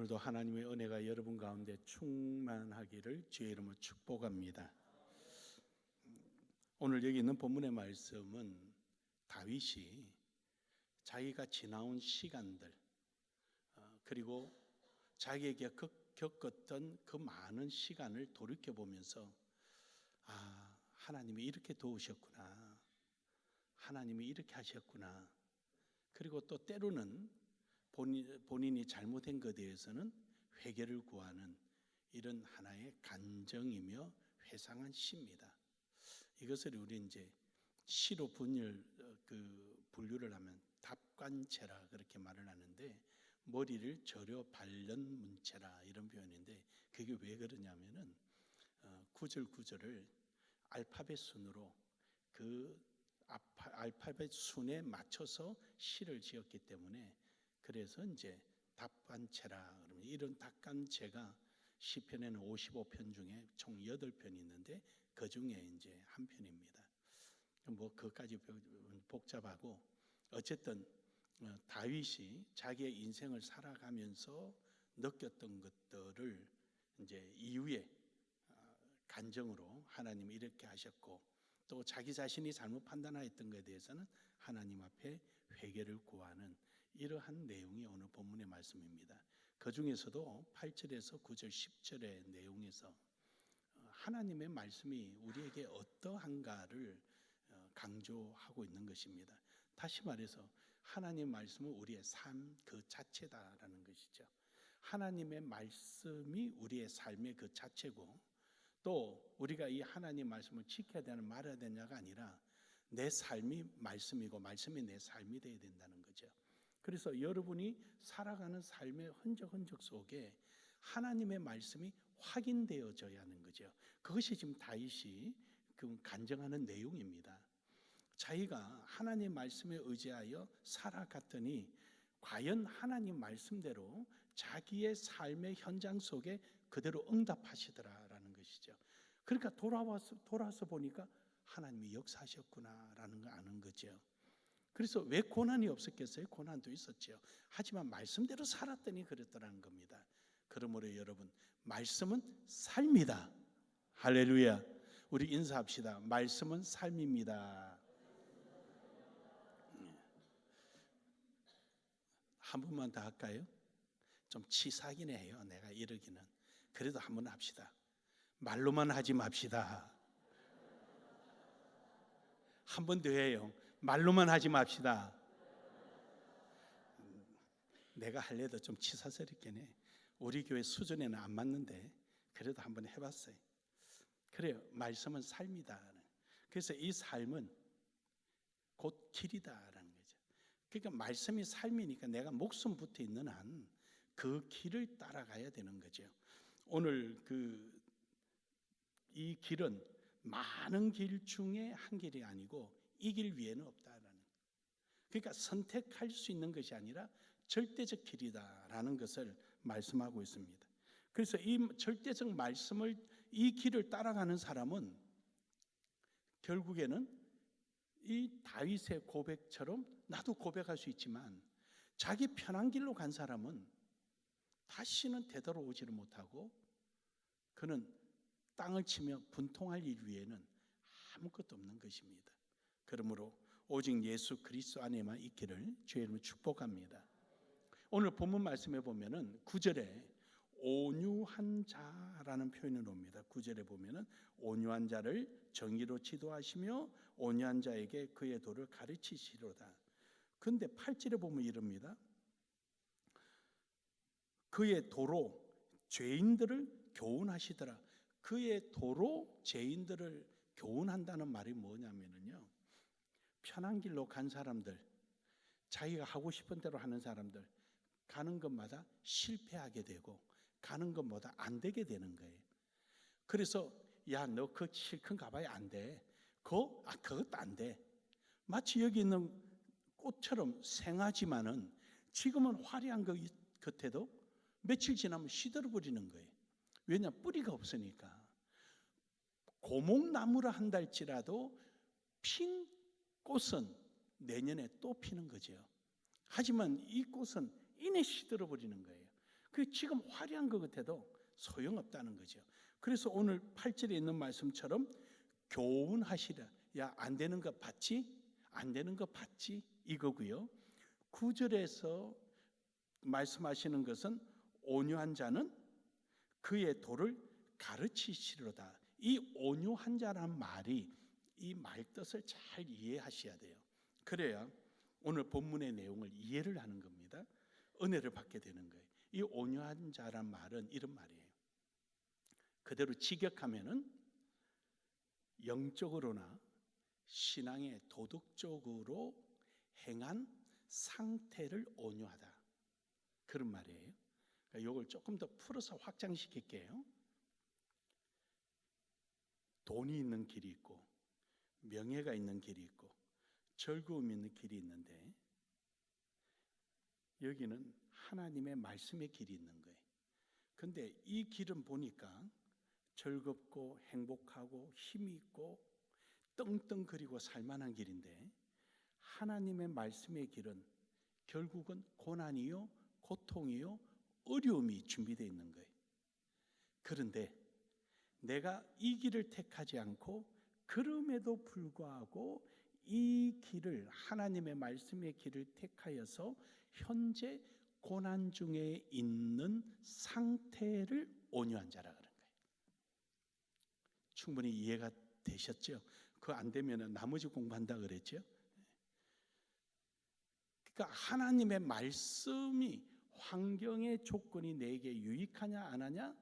오늘도 하나님의 은혜가 여러분 가운데 충만하기를 주의 이름으로 축복합니다. 오늘 여기 있는 본문의 말씀은 다윗이 자기가 지나온 시간들 그리고 자기에게 겪었던 그 많은 시간을 돌이켜보면서 하나님이 이렇게 도우셨구나, 하나님이 이렇게 하셨구나, 그리고 또 때로는 본인이 잘못한 것에 대해서는 회개를 구하는 이런 하나의 간정이며 회상한 시입니다. 이것을 우리 이제 시로 분류를 하면 답관체라 그렇게 말을 하는데, 머리를 절여 밟는 문체라 이런 표현인데, 그게 왜 그러냐면은 구절을 알파벳 순으로 그 알파벳 순에 맞춰서 시를 지었기 때문에, 그래서 이제 답관체라 그러면, 이런 답관체가 시편에는 55편 중에 총 8편이 있는데 그 중에 이제 한 편입니다. 뭐 그것까지 복잡하고, 어쨌든 다윗이 자기의 인생을 살아가면서 느꼈던 것들을 이제 이후에 간정으로 하나님이 이렇게 하셨고, 또 자기 자신이 잘못 판단하였던 것에 대해서는 하나님 앞에 회개를 구하는 이러한 내용이 오늘 본문의 말씀입니다. 그 중에서도 8절에서 9절 10절의 내용에서 하나님의 말씀이 우리에게 어떠한가를 강조하고 있는 것입니다. 다시 말해서 하나님의 말씀은 우리의 삶 그 자체다라는 것이죠. 하나님의 말씀이 우리의 삶의 그 자체고, 또 우리가 이 하나님 말씀을 지켜야 되는 말아야 되냐가 아니라 내 삶이 말씀이고 말씀이 내 삶이 되어야 된다는 거죠. 그래서 여러분이 살아가는 삶의 흔적 속에 하나님의 말씀이 확인되어져야 하는 거죠. 그것이 지금 다윗이 간증하는 내용입니다. 자기가 하나님 말씀에 의지하여 살아갔더니 과연 하나님 말씀대로 자기의 삶의 현장 속에 그대로 응답하시더라라는 것이죠. 그러니까 돌아서 보니까 하나님이 역사하셨구나라는 걸 아는 거죠. 그래서 왜 고난이 없었겠어요? 고난도 있었죠. 하지만 말씀대로 살았더니 그랬더라는 겁니다. 그러므로 여러분, 말씀은 삶이다. 할렐루야. 우리 인사합시다. 말씀은 삶입니다. 한 번만 더 할까요? 좀 치사하긴 해요, 내가 이러기는. 그래도 한 번 합시다. 말로만 하지 맙시다. 한 번 더 해요. 말로만 하지 맙시다. 내가 할래도 좀 치사스럽긴 해. 우리 교회 수준에는 안 맞는데 그래도 한번 해봤어요. 그래요. 말씀은 삶이다. 그래서 이 삶은 곧 길이다라는 거죠. 그러니까 말씀이 삶이니까 내가 목숨 붙어 있는 한 그 길을 따라가야 되는 거죠. 오늘 이 길은 많은 길 중에 한 길이 아니고 이 길 위에는 없다라는. 그러니까 선택할 수 있는 것이 아니라 절대적 길이다라는 것을 말씀하고 있습니다. 그래서 이 절대적 말씀을, 이 길을 따라가는 사람은 결국에는 이 다윗의 고백처럼 나도 고백할 수 있지만, 자기 편한 길로 간 사람은 다시는 되돌아오지를 못하고 그는 땅을 치며 분통할 일 위에는 아무것도 없는 것입니다. 그러므로 오직 예수 그리스도 안에만 있기를 주의 이름으로 축복합니다. 오늘 본문 말씀에 보면은 9절에 온유한 자라는 표현을 옵니다. 9절에 보면은 온유한 자를 정의로 지도하시며 온유한 자에게 그의 도를 가르치시로다. 그런데 8절에 보면 이럽니다. 그의 도로 죄인들을 교훈하시더라. 그의 도로 죄인들을 교훈한다는 말이 뭐냐면요, 편한 길로 간 사람들, 자기가 하고 싶은 대로 하는 사람들, 가는 것마다 실패하게 되고 가는 것마다 안 되게 되는 거예요. 그래서 야, 너 그 실컷 가봐야 안 돼. 그것도 안 돼. 마치 여기 있는 꽃처럼 생하지만은 지금은 화려한 것 겉에도 며칠 지나면 시들어버리는 거예요. 왜냐? 뿌리가 없으니까. 고목나무라 한다 할지라도 핀 꽃은 내년에 또 피는 거죠. 하지만 이 꽃은 이내 시들어버리는 거예요. 그 지금 화려한 것 같아도 소용없다는 거죠. 그래서 오늘 8절에 있는 말씀처럼 교훈하시라. 야, 안 되는 거 봤지? 안 되는 거 봤지? 이거고요. 9절에서 말씀하시는 것은 온유한 자는 그의 도를 가르치시리로다. 이 온유한 자란 말이 이 말 뜻을 잘 이해하셔야 돼요. 그래야 오늘 본문의 내용을 이해를 하는 겁니다. 은혜를 받게 되는 거예요. 이 온유한 자란 말은 이런 말이에요. 그대로 직역하면은 영적으로나 신앙의 도덕적으로 행한 상태를 온유하다, 그런 말이에요. 그러니까 이걸 조금 더 풀어서 확장시킬게요. 돈이 있는 길이 있고 명예가 있는 길이 있고 즐거움이 있는 길이 있는데, 여기는 하나님의 말씀의 길이 있는 거예요. 근데 이 길은 보니까 즐겁고 행복하고 힘이 있고 떵떵거리고 살만한 길인데, 하나님의 말씀의 길은 결국은 고난이요, 고통이요, 어려움이 준비되어 있는 거예요. 그런데 내가 이 길을 택하지 않고 그럼에도 불구하고 이 길을, 하나님의 말씀의 길을 택하여서 현재 고난 중에 있는 상태를 온유한 자라 그런 거예요. 충분히 이해가 되셨죠? 그거 안 되면 나머지 공부한다 그랬죠? 그러니까 하나님의 말씀이 환경의 조건이 내게 유익하냐 안 하냐,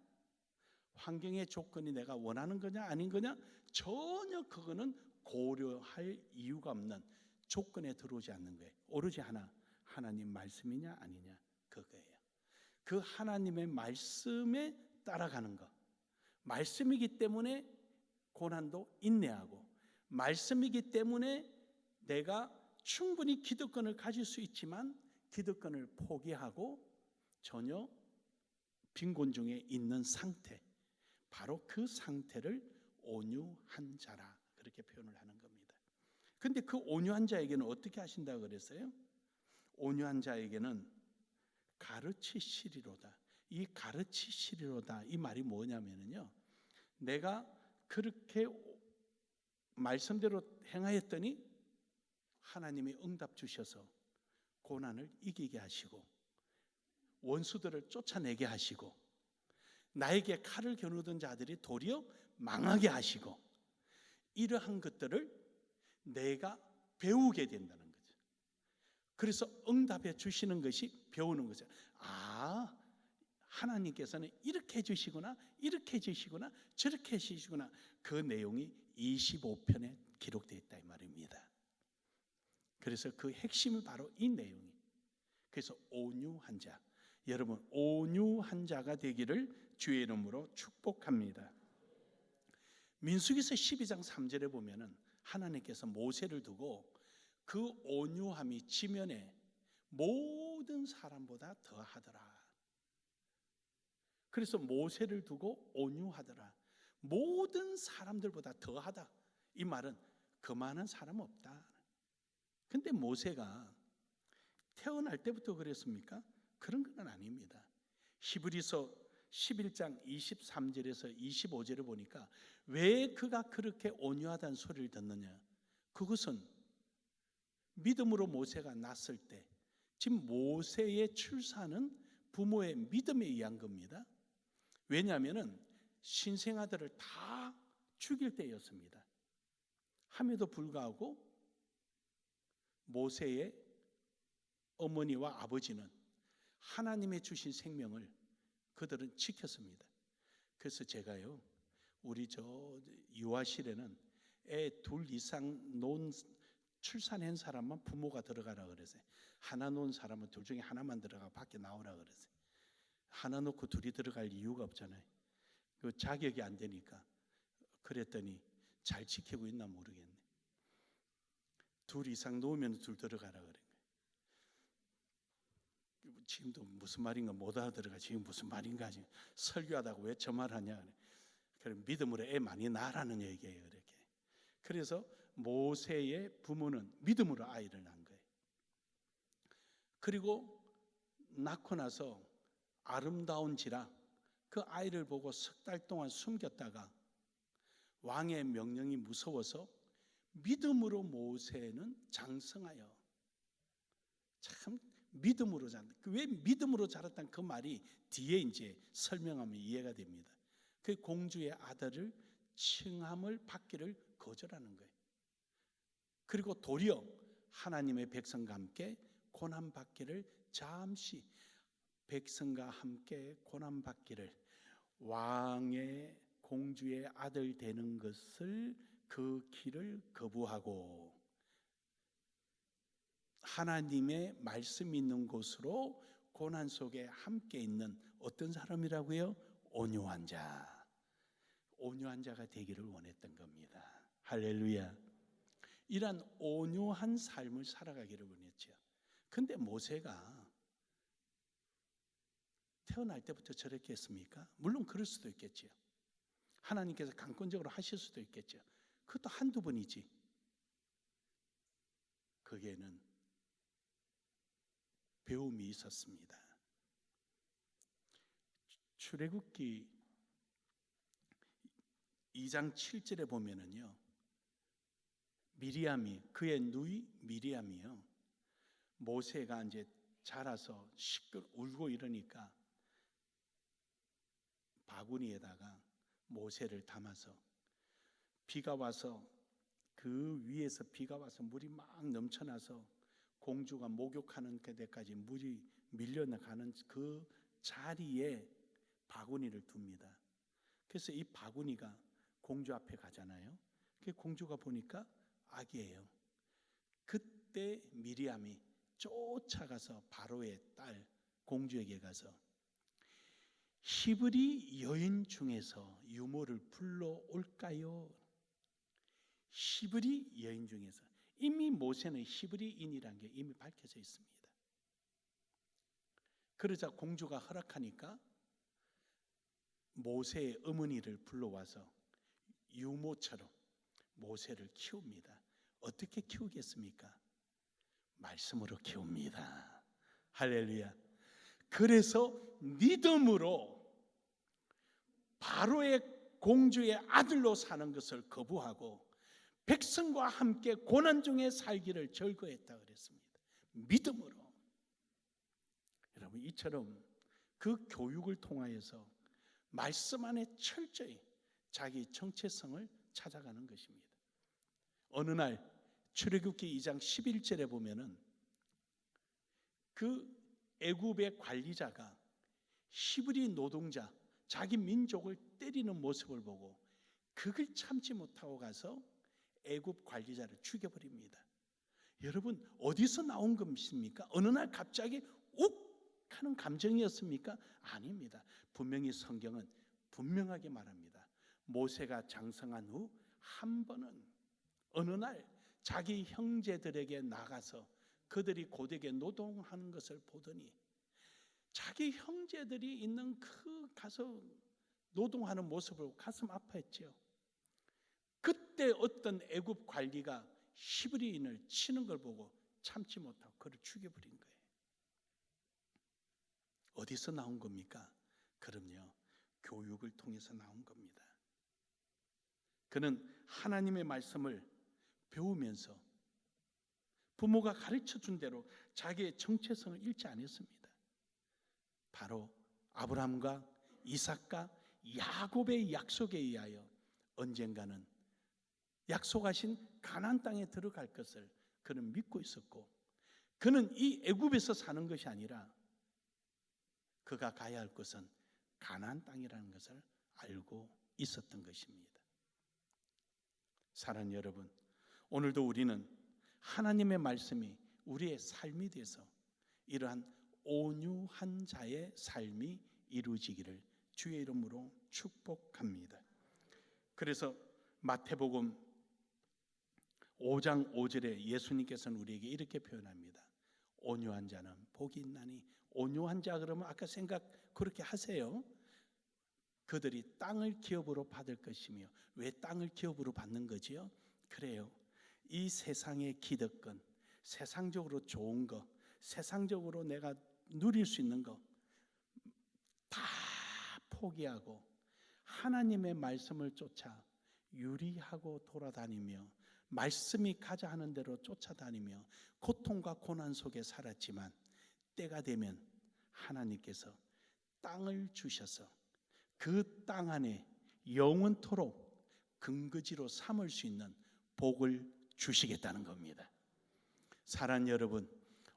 환경의 조건이 내가 원하는 거냐 아닌 거냐, 전혀 그거는 고려할 이유가 없는 조건에 들어오지 않는 거예요. 오로지 하나, 하나님 말씀이냐 아니냐, 그거예요. 그 하나님의 말씀에 따라가는 것, 말씀이기 때문에 고난도 인내하고, 말씀이기 때문에 내가 충분히 기득권을 가질 수 있지만 기득권을 포기하고 전혀 빈곤 중에 있는 상태, 바로 그 상태를 온유한 자라 그렇게 표현을 하는 겁니다. 근데 그 온유한 자에게는 어떻게 하신다고 그랬어요? 온유한 자에게는 가르치시리로다. 이 가르치시리로다, 이 말이 뭐냐면요, 내가 그렇게 말씀대로 행하였더니 하나님이 응답 주셔서 고난을 이기게 하시고 원수들을 쫓아내게 하시고 나에게 칼을 겨누던 자들이 도리어 망하게 하시고, 이러한 것들을 내가 배우게 된다는 거죠. 그래서 응답해 주시는 것이 배우는 거죠. 아, 하나님께서는 이렇게 해주시구나, 이렇게 해주시구나, 저렇게 해주시구나. 그 내용이 25편에 기록되어 있다 이 말입니다. 그래서 그 핵심이 바로 이 내용이. 그래서 온유한 자, 여러분 온유한 자가 되기를 주의 이름으로 축복합니다. 민수기서 12장 3절에 보면은 하나님께서 모세를 두고 그 온유함이 지면에 모든 사람보다 더하더라. 그래서 모세를 두고 온유하더라. 모든 사람들보다 더하다. 이 말은 그만한 사람 없다. 근데 모세가 태어날 때부터 그랬습니까? 그런 건 아닙니다. 히브리서 11장 23절에서 25절을 보니까 왜 그가 그렇게 온유하다는 소리를 듣느냐, 그것은 믿음으로 모세가 낳았을 때, 지금 모세의 출산은 부모의 믿음에 의한 겁니다. 왜냐하면 신생아들을 다 죽일 때였습니다. 함에도 불구하고 모세의 어머니와 아버지는 하나님의 주신 생명을 그들은 지켰습니다. 그래서 제가요, 우리 유아실에는 애 둘 이상 놓은 출산한 사람만 부모가 들어가라 그랬어요. 하나 놓은 사람은 둘 중에 하나만 들어가 밖에 나오라 그랬어요. 하나 놓고 둘이 들어갈 이유가 없잖아요. 그 자격이 안 되니까. 그랬더니 잘 지키고 있나 모르겠네. 둘 이상 놓으면 둘 들어가라 그래. 지금도 무슨 말인가 못 알아들어가. 지금 무슨 말인가 지금 설교하다가 왜 저 말 하냐. 그럼 믿음으로 애 많이 낳으라는 얘기예요. 이렇게. 그래서 모세의 부모는 믿음으로 아이를 낳은 거예요. 그리고 낳고 나서 아름다운지라 그 아이를 보고 석 달 동안 숨겼다가 왕의 명령이 무서워서 믿음으로 모세는 장성하여, 참 믿음으로 자랐다. 왜 믿음으로 자랐다는 그 말이 뒤에 이제 설명하면 이해가 됩니다. 그 공주의 아들을 칭함을 받기를 거절하는 거예요. 그리고 도리어 하나님의 백성과 함께 고난받기를, 잠시 백성과 함께 고난받기를, 왕의 공주의 아들 되는 것을, 그 길을 거부하고 하나님의 말씀 있는 곳으로 고난 속에 함께 있는 어떤 사람이라고요? 온유한 자, 온유한 자가 되기를 원했던 겁니다. 할렐루야. 이런 온유한 삶을 살아가기를 원했죠. 근데 모세가 태어날 때부터 저렇게 했습니까? 물론 그럴 수도 있겠죠. 하나님께서 강권적으로 하실 수도 있겠죠. 그것도 한두 번이지. 거기에는 배움이 있었습니다. 출애굽기 2장 7절에 보면은요, 미리암이, 그의 누이 미리암이요, 모세가 이제 자라서 울고 이러니까 바구니에다가 모세를 담아서, 비가 와서 그 위에서 비가 와서 물이 막 넘쳐나서 공주가 목욕하는 데까지 물이 밀려나가는 그 자리에 바구니를 둡니다. 그래서 이 바구니가 공주 앞에 가잖아요. 그 공주가 보니까 아기예요. 그때 미리암이 쫓아가서 바로의 딸 공주에게 가서 히브리 여인 중에서 유모를 불러올까요? 히브리 여인 중에서, 이미 모세는 히브리인이라는 게 이미 밝혀져 있습니다. 그러자 공주가 허락하니까 모세의 어머니를 불러와서 유모처럼 모세를 키웁니다. 어떻게 키우겠습니까? 말씀으로 키웁니다. 할렐루야. 그래서 믿음으로 바로의 공주의 아들로 사는 것을 거부하고 백성과 함께 고난 중에 살기를 절거했다 그랬습니다. 믿음으로. 여러분, 이처럼 그 교육을 통하여서 말씀 안에 철저히 자기 정체성을 찾아가는 것입니다. 어느 날 출애굽기 2장 11절에 보면은 그 애굽의 관리자가 히브리 노동자, 자기 민족을 때리는 모습을 보고 그걸 참지 못하고 가서 애굽 관리자를 죽여버립니다. 여러분, 어디서 나온 것입니까? 어느 날 갑자기 욱 하는 감정이었습니까? 아닙니다. 분명히 성경은 분명하게 말합니다. 모세가 장성한 후 한 번은 어느 날 자기 형제들에게 나가서 그들이 고되게 노동하는 것을 보더니 자기 형제들이 있는 그 가서 노동하는 모습을 보고 가슴 아파했죠. 그때 어떤 애굽 관리가 히브리인을 치는 걸 보고 참지 못하고 그를 죽여버린 거예요. 어디서 나온 겁니까? 그럼요, 교육을 통해서 나온 겁니다. 그는 하나님의 말씀을 배우면서 부모가 가르쳐 준 대로 자기의 정체성을 잃지 않았습니다. 바로 아브라함과 이삭과 야곱의 약속에 의하여 언젠가는 약속하신 가나안 땅에 들어갈 것을 그는 믿고 있었고, 그는 이 애굽에서 사는 것이 아니라 그가 가야 할 곳은 가나안 땅이라는 것을 알고 있었던 것입니다. 사랑하는 여러분, 오늘도 우리는 하나님의 말씀이 우리의 삶이 돼서 이러한 온유한 자의 삶이 이루어지기를 주의 이름으로 축복합니다. 그래서 마태복음 5장 5절에 예수님께서는 우리에게 이렇게 표현합니다. 온유한 자는 복이 있나니. 온유한 자 그러면 아까 생각 그렇게 하세요. 그들이 땅을 기업으로 받을 것이며. 왜 땅을 기업으로 받는 거지요? 그래요, 이 세상의 기득권, 세상적으로 좋은 거, 세상적으로 내가 누릴 수 있는 거, 포기하고 하나님의 말씀을 쫓아 유리하고 돌아다니며 말씀이 가자 하는 대로 쫓아다니며 고통과 고난 속에 살았지만 때가 되면 하나님께서 땅을 주셔서 그 땅 안에 영원토록 근거지로 삼을 수 있는 복을 주시겠다는 겁니다. 사랑하는 여러분,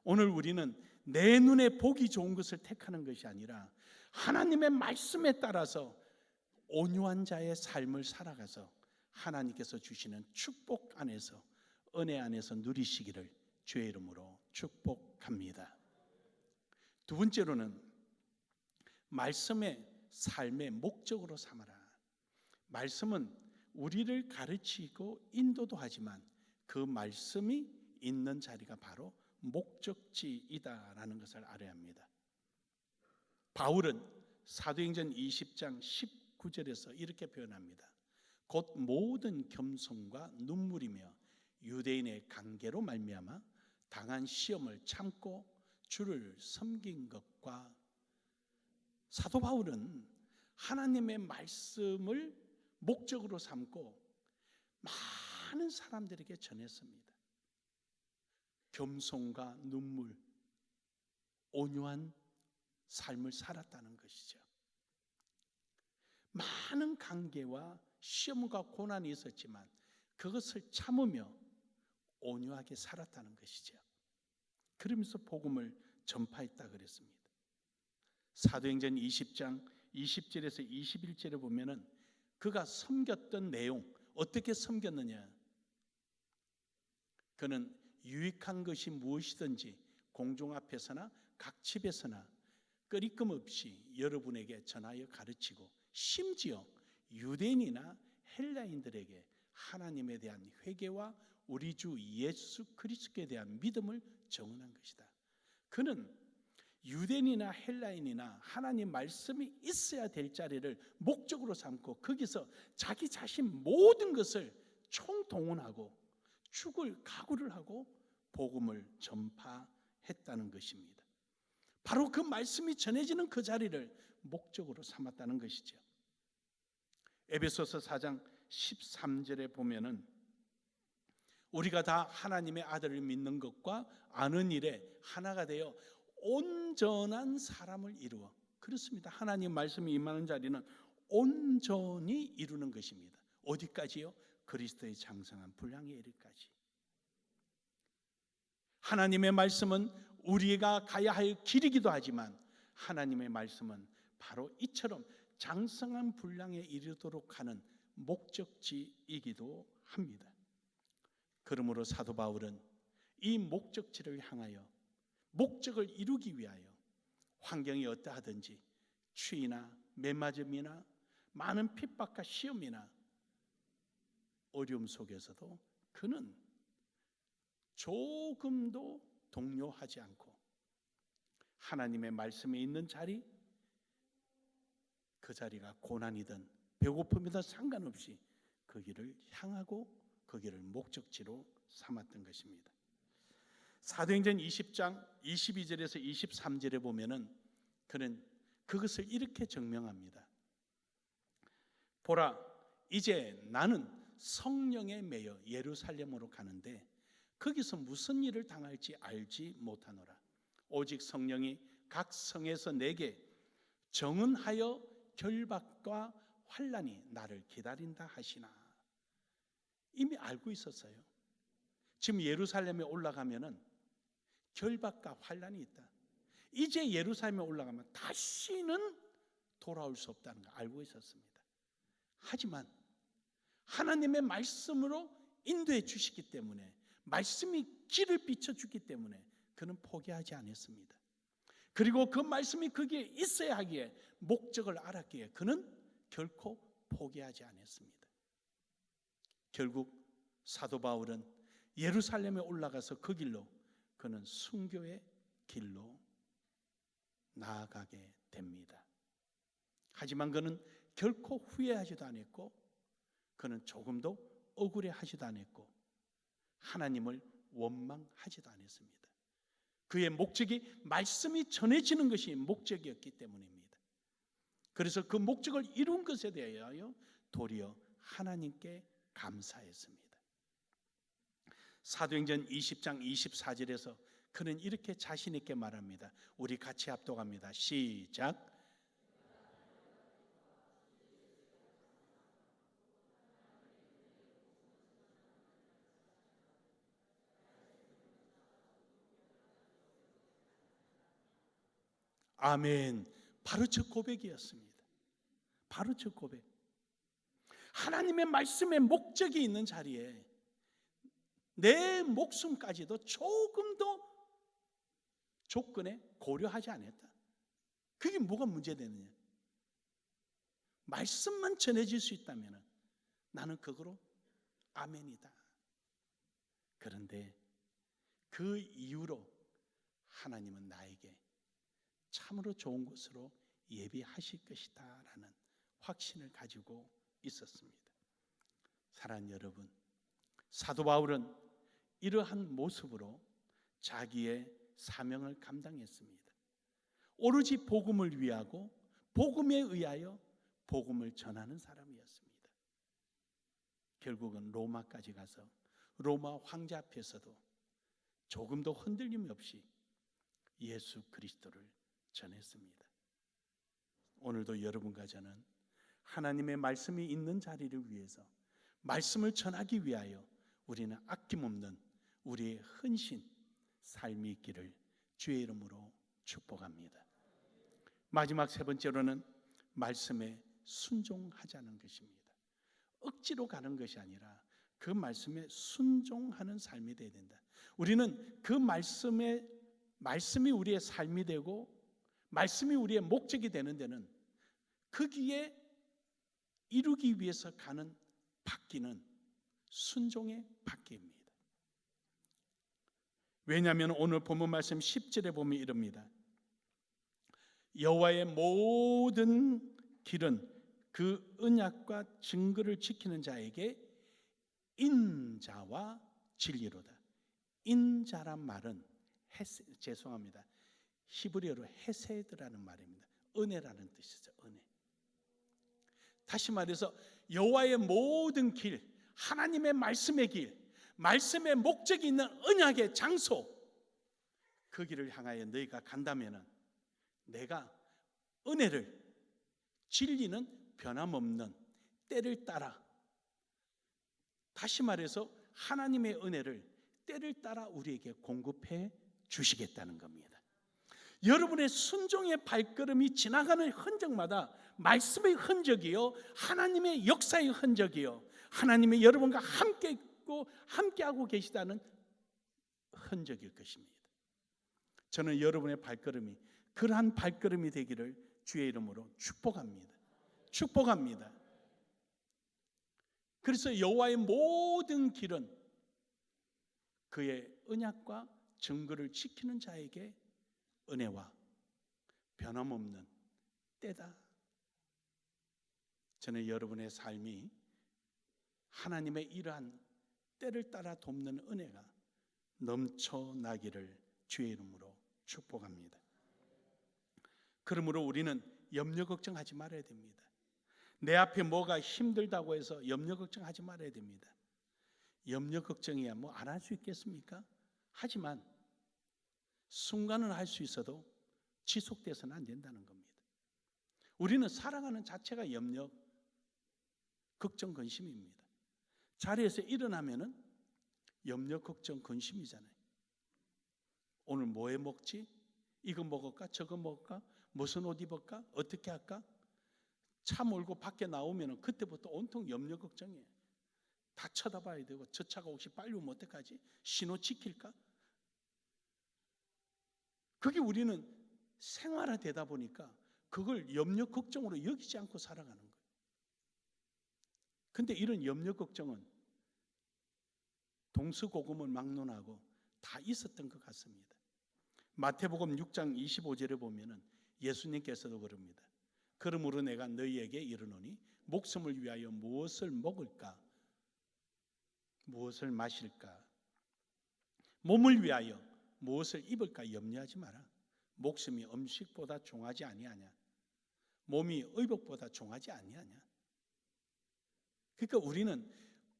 오늘 우리는 내 눈에 보기 좋은 것을 택하는 것이 아니라 하나님의 말씀에 따라서 온유한 자의 삶을 살아가서 하나님께서 주시는 축복 안에서, 은혜 안에서 누리시기를 주의 이름으로 축복합니다. 두 번째로는 말씀의 삶의 목적으로 삼아라. 말씀은 우리를 가르치고 인도도 하지만 그 말씀이 있는 자리가 바로 목적지이다라는 것을 알아야 합니다. 바울은 사도행전 20장 19절에서 이렇게 표현합니다. 곧 모든 겸손과 눈물이며 유대인의 관계로 말미암아 당한 시험을 참고 주를 섬긴 것과, 사도 바울은 하나님의 말씀을 목적으로 삼고 많은 사람들에게 전했습니다. 겸손과 눈물, 온유한 삶을 살았다는 것이죠. 많은 관계와 시험과 고난이 있었지만 그것을 참으며 온유하게 살았다는 것이죠. 그러면서 복음을 전파했다 그랬습니다. 사도행전 20장 20절에서 21절에 보면은 그가 섬겼던 내용, 어떻게 섬겼느냐? 그는 유익한 것이 무엇이든지 공중 앞에서나 각 집에서나 끊임 없이 여러분에게 전하여 가르치고, 심지어 유대인이나 헬라인들에게 하나님에 대한 회개와 우리 주 예수 그리스도에 대한 믿음을 증언한 것이다. 그는 유대인이나 헬라인이나 하나님 말씀이 있어야 될 자리를 목적으로 삼고 거기서 자기 자신 모든 것을 총동원하고 죽을 각오를 하고 복음을 전파했다는 것입니다. 바로 그 말씀이 전해지는 그 자리를 목적으로 삼았다는 것이죠. 에베소서 4장 13절에 보면은 우리가 다 하나님의 아들을 믿는 것과 아는 일에 하나가 되어 온전한 사람을 이루어, 그렇습니다. 하나님 말씀이 임하는 자리는 온전히 이루는 것입니다. 어디까지요? 그리스도의 장성한 분량에 이르기까지. 하나님의 말씀은 우리가 가야 할 길이기도 하지만 하나님의 말씀은 바로 이처럼 장성한 분량에 이르도록 하는 목적지이기도 합니다. 그러므로 사도 바울은 이 목적지를 향하여 목적을 이루기 위하여 환경이 어떠하든지 추위나 매맞음이나 많은 핍박과 시험이나 어려움 속에서도 그는 조금도 동요하지 않고 하나님의 말씀에 있는 자리, 그 자리가 고난이든 배고픔이든 상관없이 그 길을 향하고 그 길을 목적지로 삼았던 것입니다. 사도행전 20장 22절에서 23절에 보면은 그는 그것을 이렇게 증명합니다. 보라, 이제 나는 성령에 매여 예루살렘으로 가는데 거기서 무슨 일을 당할지 알지 못하노라. 오직 성령이 각 성에서 내게 정언하여 결박과 환난이 나를 기다린다 하시나. 이미 알고 있었어요. 지금 예루살렘에 올라가면은 결박과 환난이 있다. 이제 예루살렘에 올라가면 다시는 돌아올 수 없다는 걸 알고 있었습니다. 하지만 하나님의 말씀으로 인도해 주시기 때문에, 말씀이 길을 비춰주기 때문에 그는 포기하지 않았습니다. 그리고 그 말씀이 거기에 있어야 하기에, 목적을 알았기에 그는 결코 포기하지 않았습니다. 결국 사도 바울은 예루살렘에 올라가서 그 길로, 그는 순교의 길로 나아가게 됩니다. 하지만 그는 결코 후회하지도 않았고 그는 조금도 억울해하지도 않았고 하나님을 원망하지도 않았습니다. 그의 목적이 말씀이 전해지는 것이 목적이었기 때문입니다. 그래서 그 목적을 이룬 것에 대하여 도리어 하나님께 감사했습니다. 사도행전 20장 24절에서 그는 이렇게 자신 있게 말합니다. 우리 같이 합독합니다. 시작. 아멘. 바로 저 고백이었습니다. 바로 저 고백. 하나님의 말씀의 목적이 있는 자리에 내 목숨까지도 조금도 조건에 고려하지 않았다. 그게 뭐가 문제되느냐? 말씀만 전해질 수 있다면 나는 그거로 아멘이다. 그런데 그 이후로 하나님은 나에게 참으로 좋은 곳으로 예비하실 것이다 라는 확신을 가지고 있었습니다. 사랑하는 여러분, 사도 바울은 이러한 모습으로 자기의 사명을 감당했습니다. 오로지 복음을 위하고 복음에 의하여 복음을 전하는 사람이었습니다. 결국은 로마까지 가서 로마 황제 앞에서도 조금도 흔들림 없이 예수 그리스도를 전했습니다. 오늘도 여러분과 저는 하나님의 말씀이 있는 자리를 위해서 말씀을 전하기 위하여 우리는 아낌없는 우리의 헌신, 삶이 있기를 주의 이름으로 축복합니다. 마지막 세 번째로는 말씀에 순종하자는 것입니다. 억지로 가는 것이 아니라 그 말씀에 순종하는 삶이 되어야 된다. 우리는 그 말씀이 우리의 삶이 되고 말씀이 우리의 목적이 되는 데는 거기에 이루기 위해서 가는 바퀴는 순종의 바퀴입니다. 왜냐하면 오늘 본문 말씀 10절에 보면 이럽니다. 여호와의 모든 길은 그 언약과 증거를 지키는 자에게 인자와 진리로다. 인자란 말은 죄송합니다. 히브리어로 헤세드라는 말입니다. 은혜라는 뜻이죠. 은혜. 다시 말해서 여호와의 모든 길, 하나님의 말씀의 길, 말씀의 목적이 있는 언약의 장소, 그 길을 향하여 너희가 간다면 내가 은혜를, 진리는 변함없는 때를 따라, 다시 말해서 하나님의 은혜를 때를 따라 우리에게 공급해 주시겠다는 겁니다. 여러분의 순종의 발걸음이 지나가는 흔적마다 말씀의 흔적이요, 하나님의 역사의 흔적이요, 하나님의 여러분과 함께 있고 함께하고 계시다는 흔적일 것입니다. 저는 여러분의 발걸음이 그러한 발걸음이 되기를 주의 이름으로 축복합니다. 축복합니다. 그래서 여호와의 모든 길은 그의 언약과 증거를 지키는 자에게 은혜와 변함없는 때다. 저는 여러분의 삶이 하나님의 이러한 때를 따라 돕는 은혜가 넘쳐나기를 주의 이름으로 축복합니다. 그러므로 우리는 염려 걱정하지 말아야 됩니다. 내 앞에 뭐가 힘들다고 해서 염려 걱정하지 말아야 됩니다. 염려 걱정이야 뭐 안 할 수 있겠습니까? 하지만 순간은 할 수 있어도 지속돼서는 안 된다는 겁니다. 우리는 살아가는 자체가 염려, 걱정, 근심입니다. 자리에서 일어나면은 염려, 걱정, 근심이잖아요. 오늘 뭐 해 먹지? 이거 먹을까? 저거 먹을까? 무슨 옷 입을까? 어떻게 할까? 차 몰고 밖에 나오면은 그때부터 온통 염려, 걱정이에요. 다 쳐다봐야 되고 저 차가 혹시 빨리 오면 어떡하지? 신호 지킬까? 그게 우리는 생활화되다 보니까 그걸 염려, 걱정으로 여기지 않고 살아가는 거예요. 근데 이런 염려, 걱정은 동서고금을 막론하고 다 있었던 것 같습니다. 마태복음 6장 25절에 보면은 예수님께서도 그럽니다. 그러므로 내가 너희에게 이르노니 목숨을 위하여 무엇을 먹을까? 무엇을 마실까? 몸을 위하여 무엇을 입을까 염려하지 마라. 목숨이 음식보다 종하지 아니하냐. 몸이 의복보다 중하지 아니하냐. 그러니까 우리는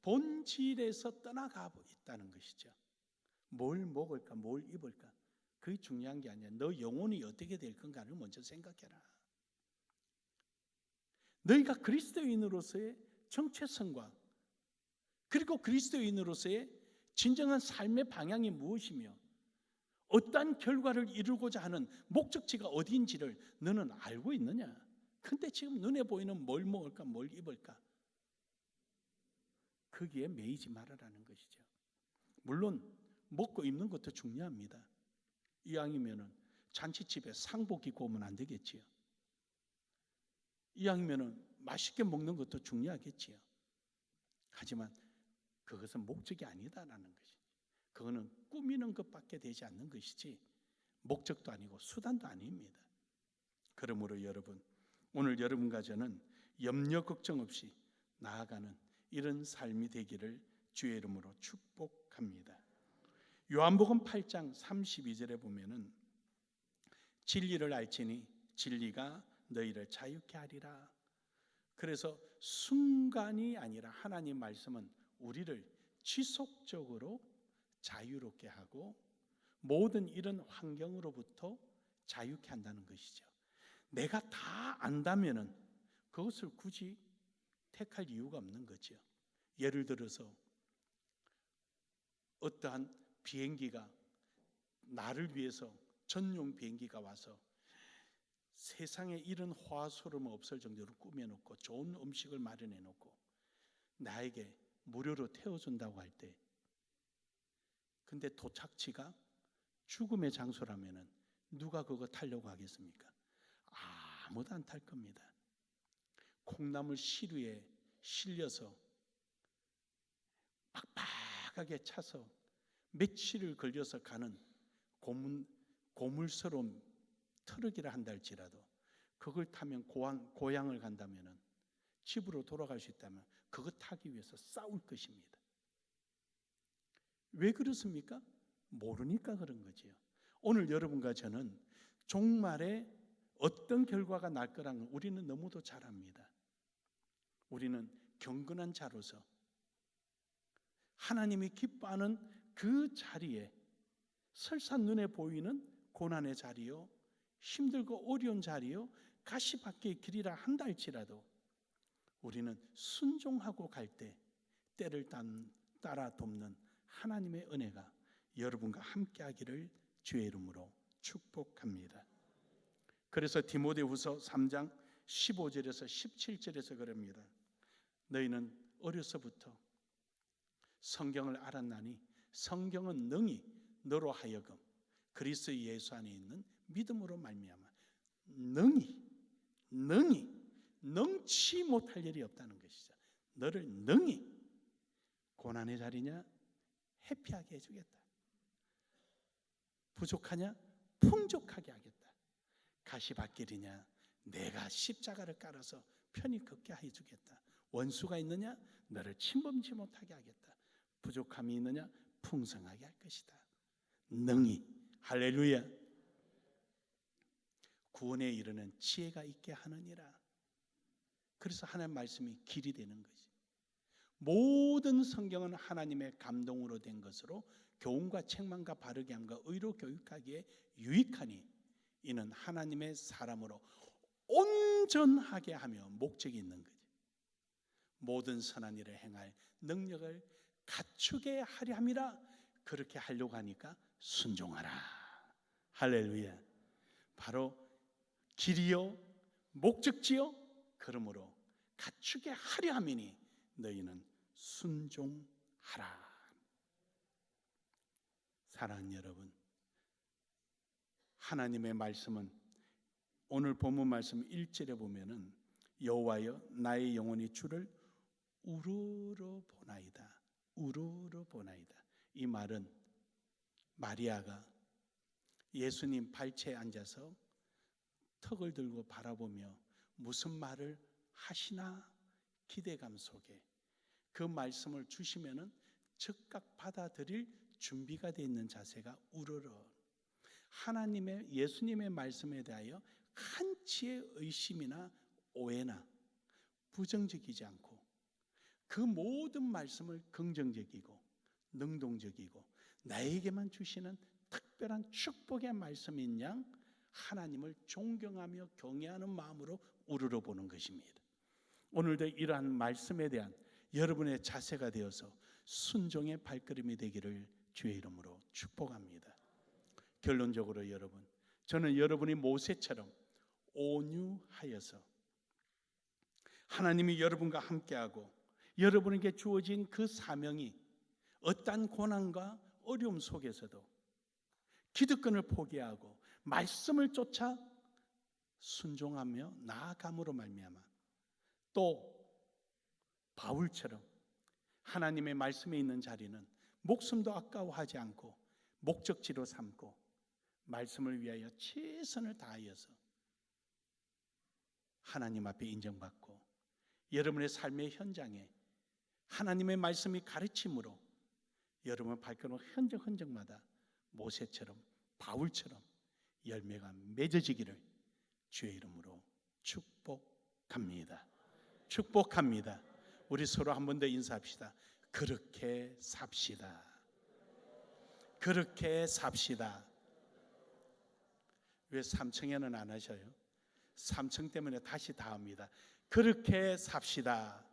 본질에서 떠나가 있다는 것이죠. 뭘 먹을까, 뭘 입을까, 그게 중요한 게 아니야. 너 영혼이 어떻게 될 건가를 먼저 생각해라. 너희가 그리스도인으로서의 정체성과 그리고 그리스도인으로서의 진정한 삶의 방향이 무엇이며 어떠한 결과를 이루고자 하는 목적지가 어디인지를 너는 알고 있느냐? 근데 지금 눈에 보이는 뭘 먹을까, 뭘 입을까, 거기에 매이지 말아라는 것이죠. 물론 먹고 입는 것도 중요합니다. 이왕이면은 잔치집에 상복 입고 오면 안 되겠지요. 이왕이면은 맛있게 먹는 것도 중요하겠지요. 하지만 그것은 목적이 아니다라는 것이지. 그거는 꾸미는 것밖에 되지 않는 것이지 목적도 아니고 수단도 아닙니다. 그러므로 여러분, 오늘 여러분과 저는 염려 걱정 없이 나아가는 이런 삶이 되기를 주의 이름으로 축복합니다. 요한복음 8장 32절에 보면은 진리를 알지니 진리가 너희를 자유케 하리라. 그래서 순간이 아니라 하나님 말씀은 우리를 지속적으로 자유롭게 하고 모든 이런 환경으로부터 자유케 한다는 것이죠. 내가 다 안다면은 그것을 굳이 택할 이유가 없는 거죠. 예를 들어서 어떠한 비행기가 나를 위해서 전용 비행기가 와서 세상에 이런 화소름 없을 정도로 꾸며놓고 좋은 음식을 마련해놓고 나에게 무료로 태워준다고 할 때, 근데 도착지가 죽음의 장소라면은 누가 그거 타려고 하겠습니까? 아무도 안 탈 겁니다. 콩나물 시루에 실려서 빡빡하게 차서 며칠을 걸려서 가는 고물스러운 트럭이라 한다 할지라도 그걸 타면 고향을 간다면, 집으로 돌아갈 수 있다면 그거 타기 위해서 싸울 것입니다. 왜 그렇습니까? 모르니까 그런 거지요. 오늘 여러분과 저는 종말에 어떤 결과가 날 거라는 걸 우리는 너무도 잘 압니다. 우리는 경건한 자로서 하나님이 기뻐하는 그 자리에, 설사 눈에 보이는 고난의 자리요, 힘들고 어려운 자리요, 가시밭길 길이라 한다 할지라도 우리는 순종하고 갈 때 때를 따라 돕는 하나님의 은혜가 여러분과 함께하기를 주의 이름으로 축복합니다. 그래서 디모데후서 3장 15절에서 17절에서 그럽니다. 너희는 어려서부터 성경을 알았나니 성경은 능히 너로 하여금 그리스도 예수 안에 있는 믿음으로 말미암아 능히 능치 못할 일이 없다는 것이죠. 너를 능히 고난의 자리냐 해피하게 해주겠다. 부족하냐 풍족하게 하겠다. 가시밭길이냐 내가 십자가를 깔아서 편히 걷게 해주겠다. 원수가 있느냐 너를 침범치 못하게 하겠다. 부족함이 있느냐 풍성하게 할 것이다. 능히. 할렐루야. 구원에 이르는 지혜가 있게 하느니라. 그래서 하나님 말씀이 길이 되는 거지. 모든 성경은 하나님의 감동으로 된 것으로 교훈과 책망과 바르게 함과 의로 교육하기에 유익하니 이는 하나님의 사람으로 온전하게 하며 목적이 있는 거지. 모든 선한 일을 행할 능력을 갖추게 하려 함이라. 그렇게 하려고 하니까 순종하라. 할렐루야. 바로 길이요 목적지요 그러므로 갖추게 하려 함이니 너희는 순종하라. 사랑하는 여러분, 하나님의 말씀은 오늘 본문 말씀 1절에 보면은 여호와여 나의 영혼이 주를 우러러 보나이다. 우러러 보나이다. 이 말은 마리아가 예수님 발치에 앉아서 턱을 들고 바라보며 무슨 말을 하시나 기대감 속에 그 말씀을 주시면은 즉각 받아들일 준비가 되어 있는 자세가 우러러. 하나님의 예수님의 말씀에 대하여 한치의 의심이나 오해나 부정적이지 않고 그 모든 말씀을 긍정적이고 능동적이고 나에게만 주시는 특별한 축복의 말씀인 양 하나님을 존경하며 경외하는 마음으로 우러러보는 것입니다. 오늘도 이러한 말씀에 대한 여러분의 자세가 되어서 순종의 발걸음이 되기를 주의 이름으로 축복합니다. 결론적으로 여러분, 저는 여러분이 모세처럼 온유하여서 하나님이 여러분과 함께하고 여러분에게 주어진 그 사명이 어떠한 고난과 어려움 속에서도 기득권을 포기하고 말씀을 쫓아 순종하며 나아감으로 말미암아 또 바울처럼 하나님의 말씀에 있는 자리는 목숨도 아까워하지 않고 목적지로 삼고 말씀을 위하여 최선을 다하여서 하나님 앞에 인정받고 여러분의 삶의 현장에 하나님의 말씀이 가르침으로 여러분의 발걸음 흔적마다 모세처럼 바울처럼 열매가 맺어지기를 주의 이름으로 축복합니다. 축복합니다. 우리 서로 한 번 더 인사합시다. 그렇게 삽시다. 그렇게 삽시다. 왜 3층에는 안 하셔요? 3층 때문에 다시 다 합니다. 그렇게 삽시다.